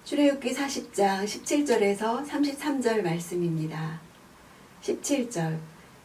출애굽기 40장 17절에서 33절 말씀입니다. 17절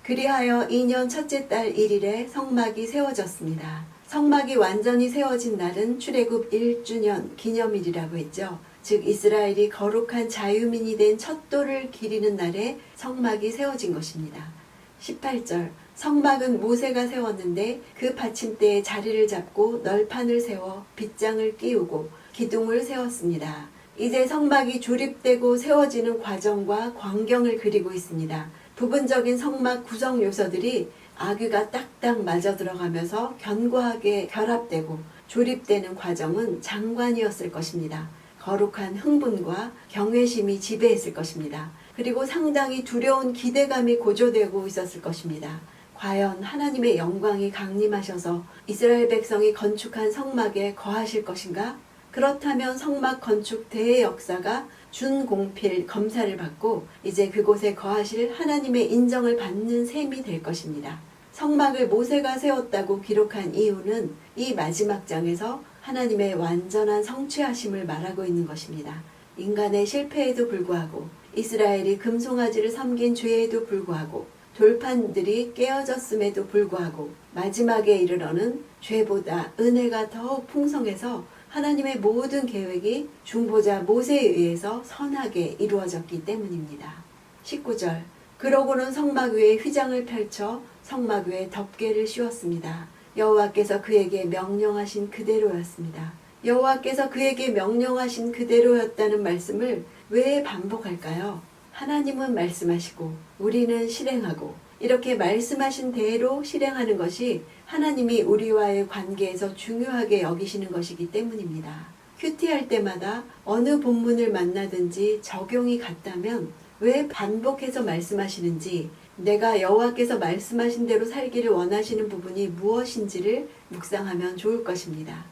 그리하여 2년 첫째 달 1일에 성막이 세워졌습니다. 성막이 완전히 세워진 날은 출애굽 1주년 기념일이라고 했죠. 즉 이스라엘이 거룩한 자유민이 된 첫 돌을 기리는 날에 성막이 세워진 것입니다. 18절 성막은 모세가 세웠는데 그 받침대에 자리를 잡고 널판을 세워 빗장을 끼우고 기둥을 세웠습니다. 이제 성막이 조립되고 세워지는 과정과 광경을 그리고 있습니다. 부분적인 성막 구성 요소들이 아귀가 딱딱 맞아 들어가면서 견고하게 결합되고 조립되는 과정은 장관이었을 것입니다. 거룩한 흥분과 경외심이 지배했을 것입니다. 그리고 상당히 두려운 기대감이 고조되고 있었을 것입니다. 과연 하나님의 영광이 강림하셔서 이스라엘 백성이 건축한 성막에 거하실 것인가? 그렇다면 성막 건축 대역사가 준공필 검사를 받고 이제 그곳에 거하실 하나님의 인정을 받는 셈이 될 것입니다. 성막을 모세가 세웠다고 기록한 이유는 이 마지막 장에서 하나님의 완전한 성취하심을 말하고 있는 것입니다. 인간의 실패에도 불구하고 이스라엘이 금송아지를 섬긴 죄에도 불구하고 돌판들이 깨어졌음에도 불구하고 마지막에 이르러는 죄보다 은혜가 더욱 풍성해서 하나님의 모든 계획이 중보자 모세에 의해서 선하게 이루어졌기 때문입니다. 19절 그러고는 성막 위에 휘장을 펼쳐 성막 위에 덮개를 씌웠습니다. 여호와께서 그에게 명령하신 그대로였습니다. 여호와께서 그에게 명령하신 그대로였다는 말씀을 왜 반복할까요? 하나님은 말씀하시고 우리는 실행하고 이렇게 말씀하신 대로 실행하는 것이 하나님이 우리와의 관계에서 중요하게 여기시는 것이기 때문입니다. 큐티할 때마다 어느 본문을 만나든지 적용이 같다면 왜 반복해서 말씀하시는지, 내가 여호와께서 말씀하신 대로 살기를 원하시는 부분이 무엇인지를 묵상하면 좋을 것입니다.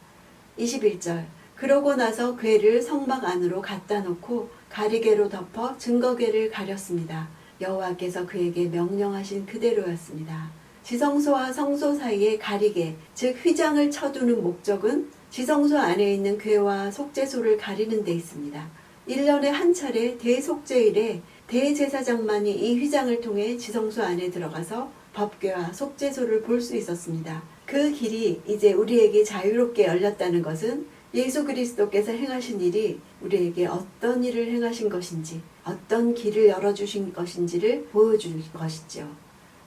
21절 그러고 나서 궤를 성막 안으로 갖다 놓고 가리개로 덮어 증거궤를 가렸습니다. 여호와께서 그에게 명령하신 그대로였습니다. 지성소와 성소 사이에 가리개, 즉 휘장을 쳐두는 목적은 지성소 안에 있는 궤와 속죄소를 가리는 데 있습니다. 1년에 한 차례 대속죄일에 대제사장만이 이 휘장을 통해 지성소 안에 들어가서 법궤와 속죄소를 볼 수 있었습니다. 그 길이 이제 우리에게 자유롭게 열렸다는 것은 예수 그리스도께서 행하신 일이 우리에게 어떤 일을 행하신 것인지, 어떤 길을 열어주신 것인지를 보여주는 것이죠.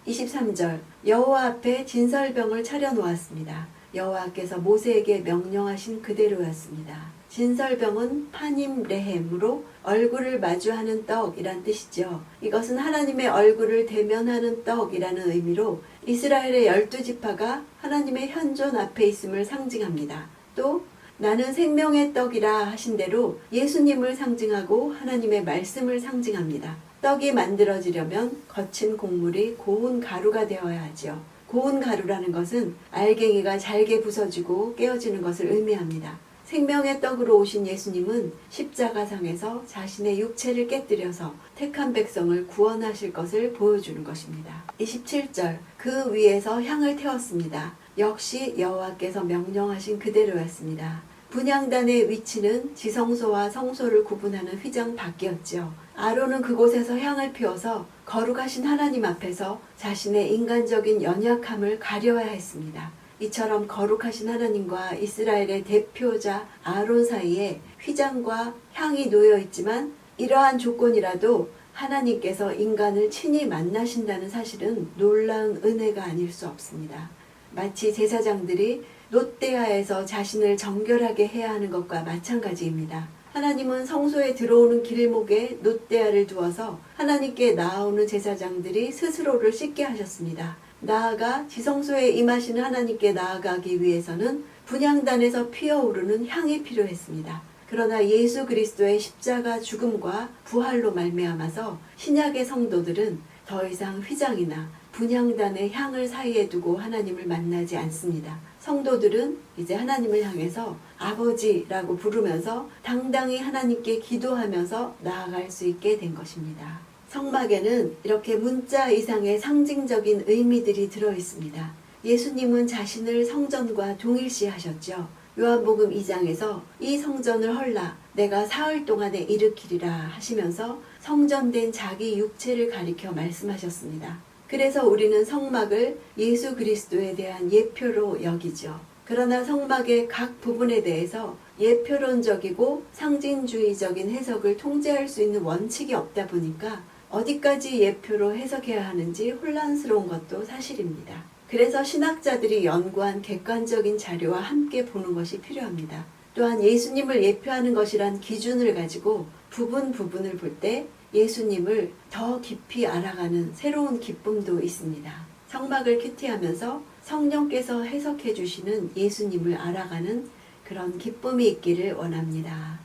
23절 여호와 앞에 진설병을 차려놓았습니다. 여호와께서 모세에게 명령하신 그대로였습니다. 진설병은 파님 레헴으로 얼굴을 마주하는 떡이란 뜻이죠. 이것은 하나님의 얼굴을 대면하는 떡이라는 의미로 이스라엘의 12지파가 하나님의 현존 앞에 있음을 상징합니다. 또 나는 생명의 떡이라 하신 대로 예수님을 상징하고 하나님의 말씀을 상징합니다. 떡이 만들어지려면 거친 곡물이 고운 가루가 되어야 하지요. 고운 가루라는 것은 알갱이가 잘게 부서지고 깨어지는 것을 의미합니다. 생명의 떡으로 오신 예수님은 십자가상에서 자신의 육체를 깨뜨려서 택한 백성을 구원하실 것을 보여주는 것입니다. 27절 그 위에서 향을 태웠습니다. 역시 여호와께서 명령하신 그대로였습니다. 분향단의 위치는 지성소와 성소를 구분하는 휘장 밖이었죠. 아론은 그곳에서 향을 피워서 거룩하신 하나님 앞에서 자신의 인간적인 연약함을 가려야 했습니다. 이처럼 거룩하신 하나님과 이스라엘의 대표자 아론 사이에 휘장과 향이 놓여 있지만 이러한 조건이라도 하나님께서 인간을 친히 만나신다는 사실은 놀라운 은혜가 아닐 수 없습니다. 마치 제사장들이 롯대야에서 자신을 정결하게 해야 하는 것과 마찬가지입니다. 하나님은 성소에 들어오는 길목에 롯대야를 두어서 하나님께 나아오는 제사장들이 스스로를 씻게 하셨습니다. 나아가 지성소에 임하시는 하나님께 나아가기 위해서는 분향단에서 피어오르는 향이 필요했습니다. 그러나 예수 그리스도의 십자가 죽음과 부활로 말미암아서 신약의 성도들은 더 이상 휘장이나 분향단의 향을 사이에 두고 하나님을 만나지 않습니다. 성도들은 이제 하나님을 향해서 아버지라고 부르면서 당당히 하나님께 기도하면서 나아갈 수 있게 된 것입니다. 성막에는 이렇게 문자 이상의 상징적인 의미들이 들어 있습니다. 예수님은 자신을 성전과 동일시하셨죠. 요한복음 2장에서 이 성전을 헐라 내가 사흘 동안에 일으키리라 하시면서 성전된 자기 육체를 가리켜 말씀하셨습니다. 그래서 우리는 성막을 예수 그리스도에 대한 예표로 여기죠. 그러나 성막의 각 부분에 대해서 예표론적이고 상징주의적인 해석을 통제할 수 있는 원칙이 없다 보니까 어디까지 예표로 해석해야 하는지 혼란스러운 것도 사실입니다. 그래서 신학자들이 연구한 객관적인 자료와 함께 보는 것이 필요합니다. 또한 예수님을 예표하는 것이란 기준을 가지고 부분을 볼 때 예수님을 더 깊이 알아가는 새로운 기쁨도 있습니다. 성막을 큐티하면서 성령께서 해석해 주시는 예수님을 알아가는 그런 기쁨이 있기를 원합니다.